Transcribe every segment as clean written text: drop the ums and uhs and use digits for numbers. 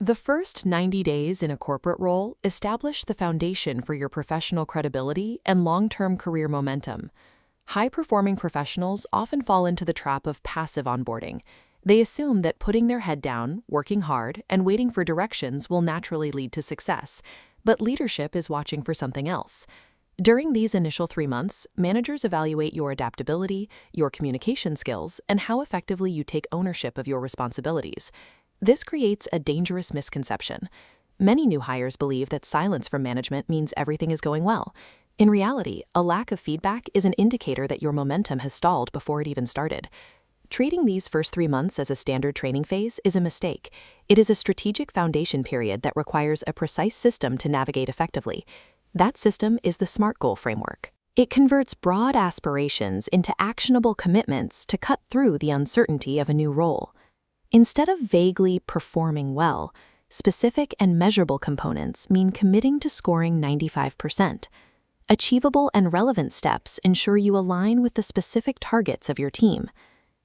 The first 90 days in a corporate role establish the foundation for your professional credibility and long-term career momentum. High-performing professionals often fall into the trap of passive onboarding. They assume that putting their head down, working hard, and waiting for directions will naturally lead to success, but leadership is watching for something else. During these initial 3 months, managers evaluate your adaptability, your communication skills, and how effectively you take ownership of your responsibilities. This creates a dangerous misconception. Many new hires believe that silence from management means everything is going well. In reality, a lack of feedback is an indicator that your momentum has stalled before it even started. Treating these first 3 months as a standard training phase is a mistake. It is a strategic foundation period that requires a precise system to navigate effectively. That system is the SMART goal framework. It converts broad aspirations into actionable commitments to cut through the uncertainty of a new role. Instead of vaguely performing well, specific and measurable components mean committing to scoring 95%. Achievable and relevant steps ensure you align with the specific targets of your team.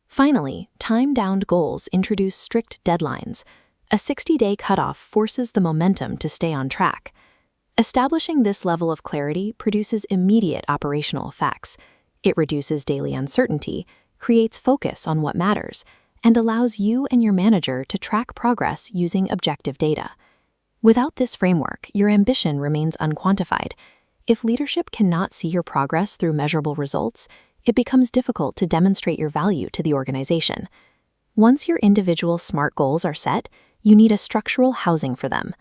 Finally, time-bound goals introduce strict deadlines. A 60-day cutoff forces the momentum to stay on track. Establishing this level of clarity produces immediate operational effects. It reduces daily uncertainty, creates focus on what matters, and allows you and your manager to track progress using objective data. Without this framework, your ambition remains unquantified. If leadership cannot see your progress through measurable results, it becomes difficult to demonstrate your value to the organization. Once your individual SMART goals are set, you need a structural housing for them.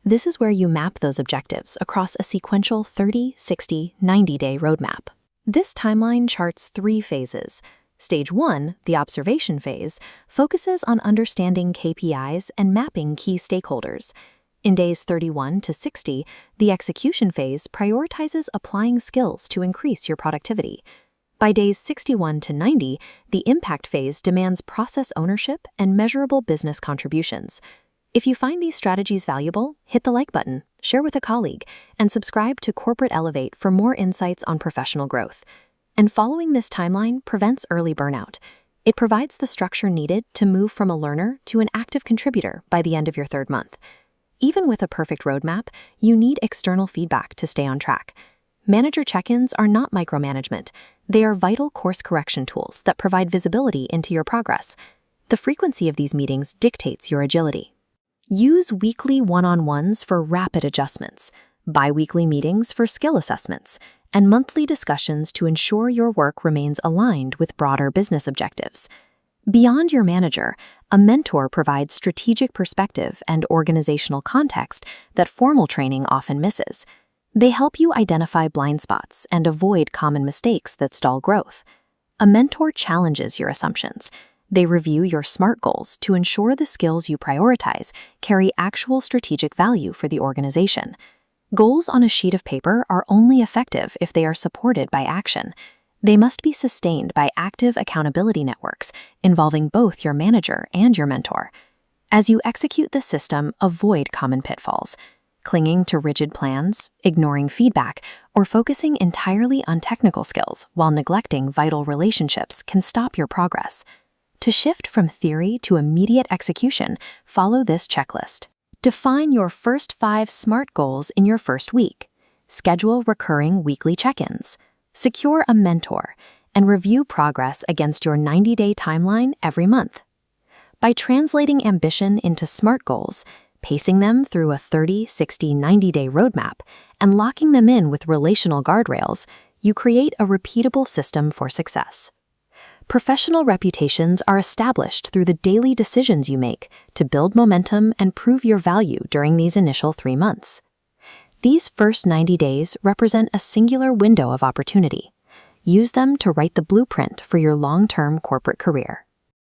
This is where you map those objectives across a sequential 30, 60, 90-day roadmap. This timeline charts 3 phases. Stage 1, the observation phase, focuses on understanding KPIs and mapping key stakeholders. In days 31 to 60, the execution phase prioritizes applying skills to increase your productivity. By days 61 to 90, the impact phase demands process ownership and measurable business contributions. If you find these strategies valuable, hit the like button, share with a colleague, and subscribe to Corporate Elevate for more insights on professional growth. And following this timeline prevents early burnout. It provides the structure needed to move from a learner to an active contributor by the end of your 3rd month. Even with a perfect roadmap, you need external feedback to stay on track. Manager check-ins are not micromanagement. They are vital course correction tools that provide visibility into your progress. The frequency of these meetings dictates your agility. Use weekly one-on-ones for rapid adjustments, bi-weekly meetings for skill assessments, and monthly discussions to ensure your work remains aligned with broader business objectives. Beyond your manager, a mentor provides strategic perspective and organizational context that formal training often misses. They help you identify blind spots and avoid common mistakes that stall growth. A mentor challenges your assumptions. They review your SMART goals to ensure the skills you prioritize carry actual strategic value for the organization. Goals on a sheet of paper are only effective if they are supported by action. They must be sustained by active accountability networks involving both your manager and your mentor. As you execute this system, avoid common pitfalls. Clinging to rigid plans, ignoring feedback, or focusing entirely on technical skills while neglecting vital relationships can stop your progress. To shift from theory to immediate execution, follow this checklist. Define your first 5 SMART goals in your first week. Schedule recurring weekly check-ins. Secure a mentor, and review progress against your 90-day timeline every month. By translating ambition into SMART goals, pacing them through a 30, 60, 90-day roadmap, and locking them in with relational guardrails, you create a repeatable system for success. Professional reputations are established through the daily decisions you make to build momentum and prove your value during these initial 3 months. These first 90 days represent a singular window of opportunity. Use them to write the blueprint for your long-term corporate career.